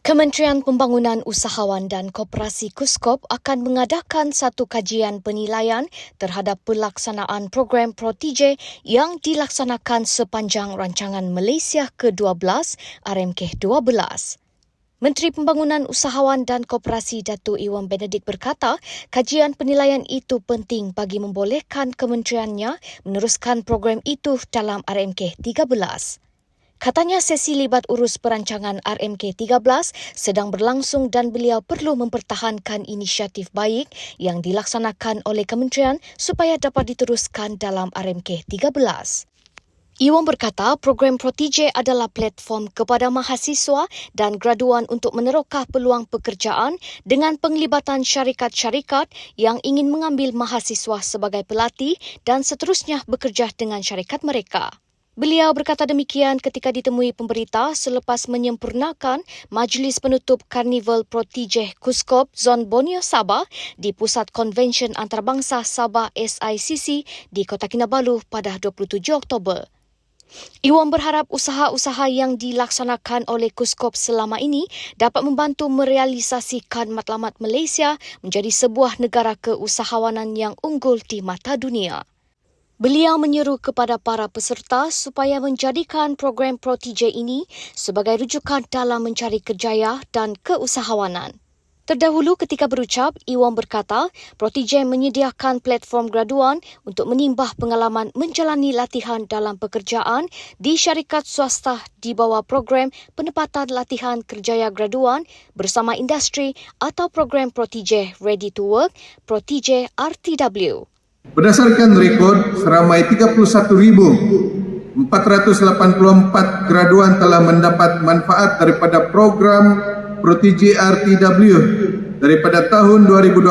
Kementerian Pembangunan Usahawan dan Koperasi KUSKOP akan mengadakan satu kajian penilaian terhadap pelaksanaan program Pro-TJ yang dilaksanakan sepanjang rancangan Malaysia ke-12 RMK-12. Menteri Pembangunan Usahawan dan Koperasi Datuk Iwan Benedict berkata, kajian penilaian itu penting bagi membolehkan kementeriannya meneruskan program itu dalam RMK-13. Katanya sesi libat urus perancangan RMK-13 sedang berlangsung dan beliau perlu mempertahankan inisiatif baik yang dilaksanakan oleh kementerian supaya dapat diteruskan dalam RMK-13. Iwan berkata program Pro-TJ adalah platform kepada mahasiswa dan graduan untuk menerokah peluang pekerjaan dengan penglibatan syarikat-syarikat yang ingin mengambil mahasiswa sebagai pelatih dan seterusnya bekerja dengan syarikat mereka. Beliau berkata demikian ketika ditemui pemberita selepas menyempurnakan Majlis Penutup Karnival Pro-TJ KUSKOP Zon Borneo Sabah di Pusat Konvensyen Antarabangsa Sabah SICC di Kota Kinabalu pada 27 Oktober. Iwan berharap usaha-usaha yang dilaksanakan oleh KUSKOP selama ini dapat membantu merealisasikan matlamat Malaysia menjadi sebuah negara keusahawanan yang unggul di mata dunia. Beliau menyeru kepada para peserta supaya menjadikan program Pro-TJ ini sebagai rujukan dalam mencari kerjaya dan keusahawanan. Terdahulu ketika berucap, Iwan berkata Pro-TJ menyediakan platform graduan untuk menimbah pengalaman menjalani latihan dalam pekerjaan di syarikat swasta di bawah program penempatan latihan kerjaya graduan bersama industri atau program Pro-TJ Ready to Work, Pro-TJ RTW. Berdasarkan rekod, seramai 31,484 graduan telah mendapat manfaat daripada program Pro-TJ RTW daripada tahun 2021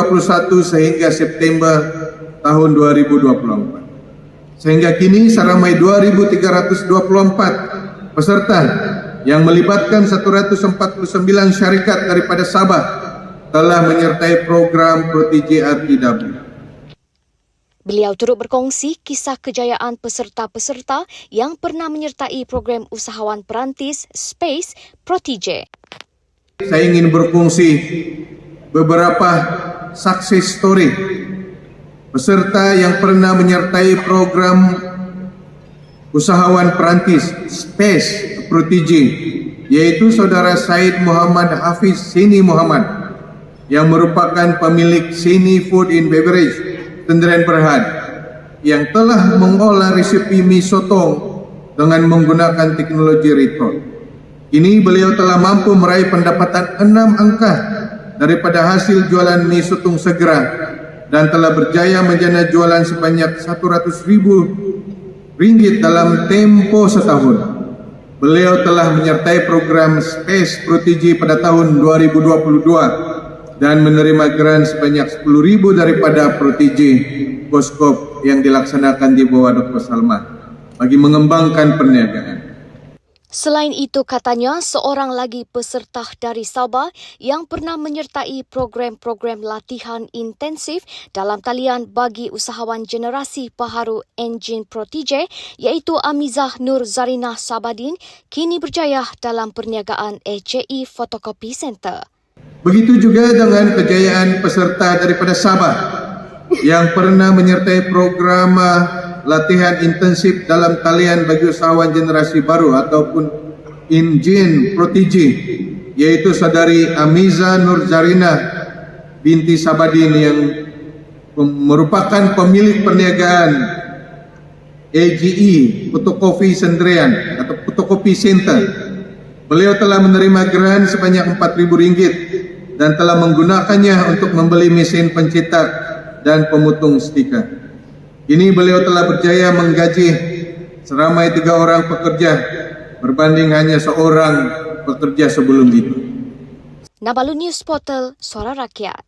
sehingga September tahun 2024. Sehingga kini seramai 2,324 peserta yang melibatkan 149 syarikat daripada Sabah telah menyertai program Pro-TJ RTW. Beliau turut berkongsi kisah kejayaan peserta-peserta yang pernah menyertai program usahawan perantis Space Pro-TJ. Saya ingin berkongsi beberapa success story peserta yang pernah menyertai program usahawan perantis Space Pro-TJ, yaitu saudara Syed Muhammad Hafiz Sini Muhammad yang merupakan pemilik Sini Food and Beverage Tenderan Berhad yang telah mengolah resepi mi sotong dengan menggunakan teknologi retro. Kini beliau telah mampu meraih pendapatan 6 angka daripada hasil jualan mi sotong segera dan telah berjaya menjana jualan sebanyak RM100,000 dalam tempo setahun. Beliau telah menyertai program Space Pro-TJ pada tahun 2022 dan menerima grant sebanyak RM10,000 daripada Pro-TJ KUSKOP yang dilaksanakan di bawah Dr. Salman bagi mengembangkan perniagaan. Selain itu, katanya seorang lagi peserta dari Sabah yang pernah menyertai program-program latihan intensif dalam talian bagi usahawan generasi baharu Enjin Pro-TJ iaitu Amizah Nur Zarinah Sabadin kini berjaya dalam perniagaan AJE Photocopy Center. Begitu juga dengan kejayaan peserta daripada Sabah yang pernah menyertai program latihan intensif dalam talian bagi usahawan generasi baru ataupun Enjin Pro-TJ, yaitu saudari Amizah Nur Zarinah binti Sabadin yang merupakan pemilik perniagaan AJE Photocopy Sendirian atau Photocopy Center. Beliau telah menerima grant sebanyak RM4,000 dan telah menggunakannya untuk membeli mesin pencetak dan pemutung stiker. Kini beliau telah berjaya menggaji seramai 3 orang pekerja berbanding hanya seorang pekerja sebelum itu. Nabalu News Portal, Suara Rakyat.